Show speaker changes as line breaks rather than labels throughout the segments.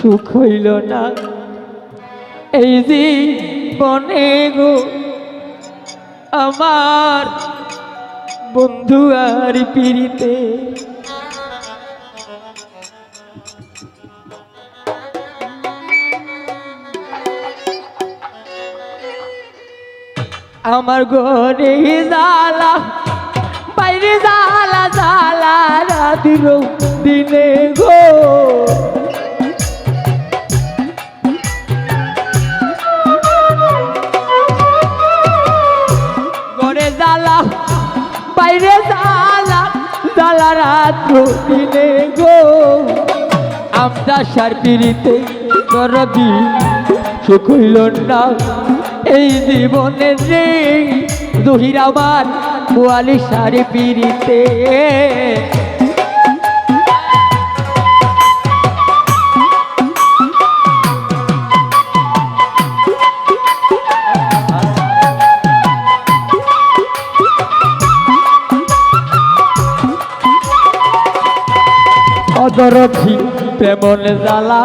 সুখ হইল না এই জীবনে গো আমার বন্ধু আর পিরিতে। আমার ঘরে জ্বালা বাইরে জ্বালা জ্বালা রাতির দিনে গো ঘরে জ্বালা বাইরে জ্বালা জ্বালা রাত দিনে গো আমরা সার পিড়িতে দরদি সুখ হইল না এই জীবনের রে জহিরাবার বোয়ালি সারি পিড়িতে। অদরথি প্রেমন জ্বালা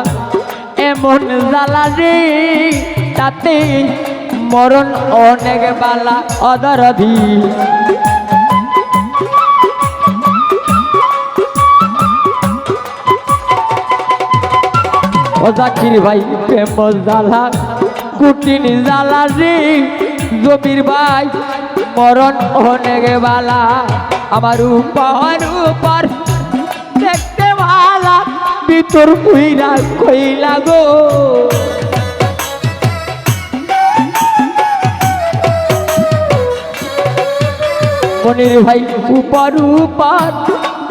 এমন জ্বালা রে তাতে মরণ অনেক বালা অদরধি। ও জাকির ভাই প্রেম জ্বালা কুটিন জ্বালা রে জমির ভাই মরণ অনেক বালা আমার উপর দেখতে ভালা ভিতর কুইরা কইলা গো মনির ভাই উপর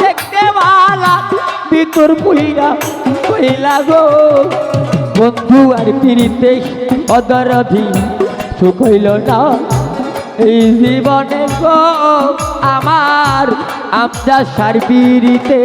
দেখতে ভালা ভিতর কুইরা কইলা গো বন্ধু আর পিড়িতে অদরধি সুখ হইল না এই জীবনে গো আমার আমরা সার পিড়িতে।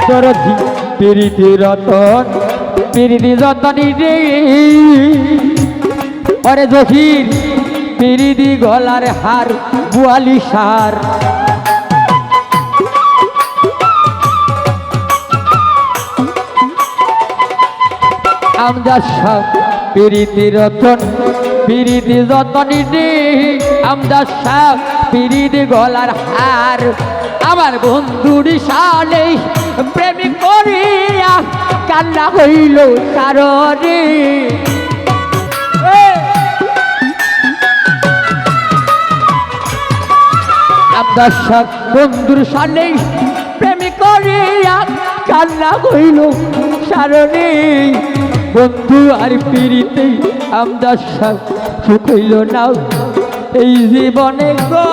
দরদি পিরিতি রতন পিরিতি যতনি রে অরে জহির পিরিতি গলার হার বুয়ালি সার আমদার সাহ পিরিতি রতন পিরিতি যতনি রে আমদার সাহ পিরিতি গলার হার আমার বন্ধুর সালে প্রেমিক করিয়া কান্না হইল কারণে আপনার বন্ধুর সালে প্রেমিক করিয়া কান্না হইল সারণে বন্ধু আর পিড়িতে আমরা সুখ হইল না এই জীবনে গো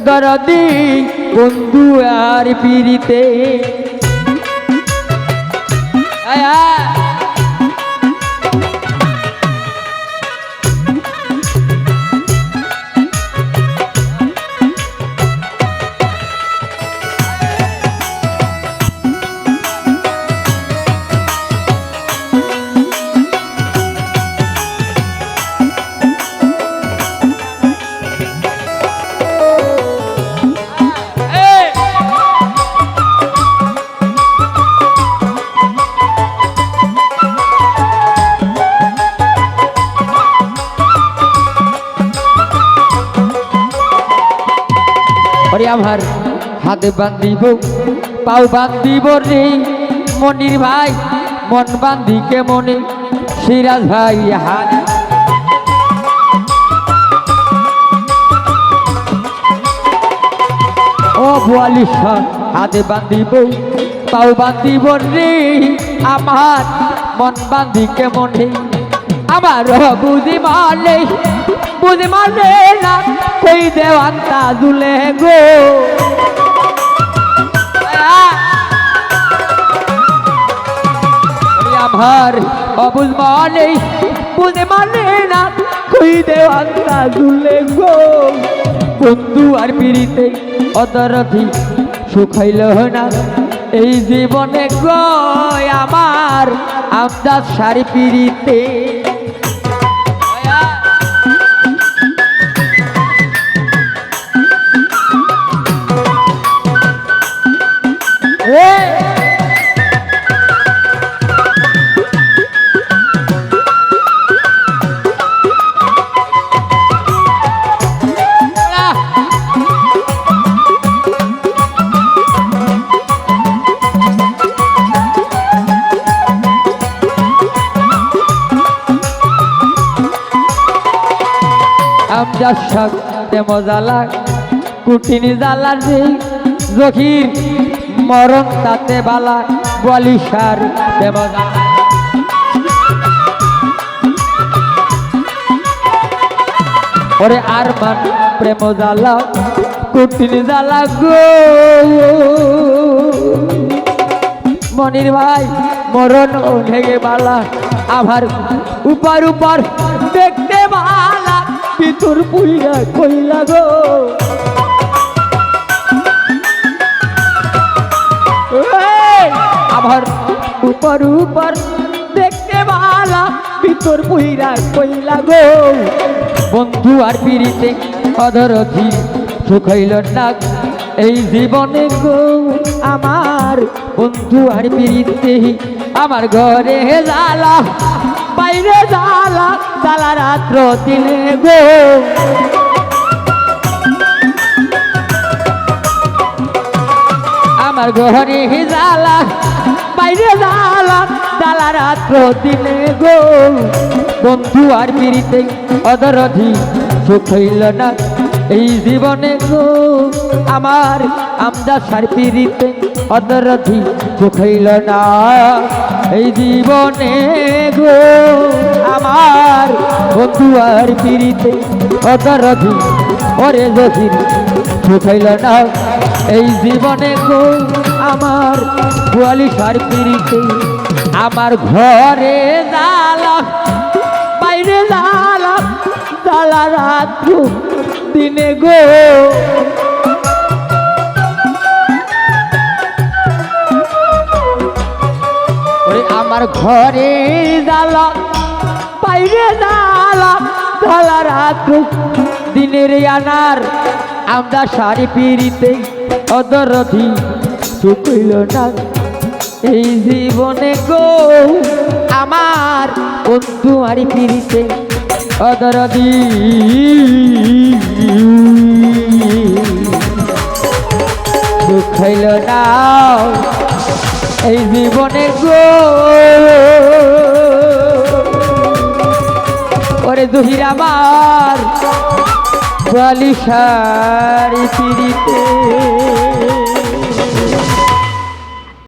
দরদি বন্ধু আর পিড়িতে। আমার হাতে বান্ধিব পাও বান্ধিব রে মনির ভাই মন বান্ধি কেমনে সিরাজ ভাই হাত ও বোয়ালি হাতে বান্ধিব পাও বান্ধিব রে আমার মন বান্ধি কেমনে আমার বুঝি মারলে না কই দেওয়ান তাজুলে গো আমার অবুজ বুঝে মানে না কই দেওয়ান তাজুলে গো বন্ধু আর পিড়িতে অদরথি সুখ হইল না এই জীবনে গো আমার আমদাদ সারি পিড়িতে আমজাদ সাথে মজালা কুটিনি জ্বালার যে জখির মরণ তাতে বালা বলিসার মজা ওরে আর মান প্রেম জ্বালা কুটিনি জ্বালা গো মনির ভাই মরণ ঢেগে বালা আমার উপর উপর দেখতে বালা ভিতর পুইরা কইলা গো আমার উপর উপর দেখতে বালা ভিতর পুইরা কইলা গো বন্ধু আর পিড়িতে অধরথি সুখ হইল না এই জীবনে গো আমার বন্ধু আর পিড়িতে আমার ঘরে জ্বালা বাইরে জ্বালা জ্বালা রাত্র দিনে গো আমার ঘরে জ্বালা বাইরে জ্বালা জ্বালা রাত্র দিনে গো বন্ধু আর পিড়িতে অদরধি সুখ হইল না এই জীবনে গো আমার আমদাদ সার পিড়িতে অদরধি সুখ হইল না এই জীবনে গো আমার বন্ধু আর পিড়িতে অদরধি ওরে জহির সুখ হইল না এই জীবনে গো আমার গোয়ালি সার পিড়িতে আমার ঘরে জ্বালা বাইরে জ্বালা জ্বালা রাত্র দিনে গো আমার ঘরে জ্বালা বাইরে জ্বালা জ্বালা রাত্র দিনের আনার আমরা সারি পিড়িতে অদরধি সুখ হইল না এই জীবনে গো আমার বন্ধু আরি পিড়িতে অদরধি সুখ হইল না এই জীবনে গো ওরে জহির আমার বালিশারি পিড়ি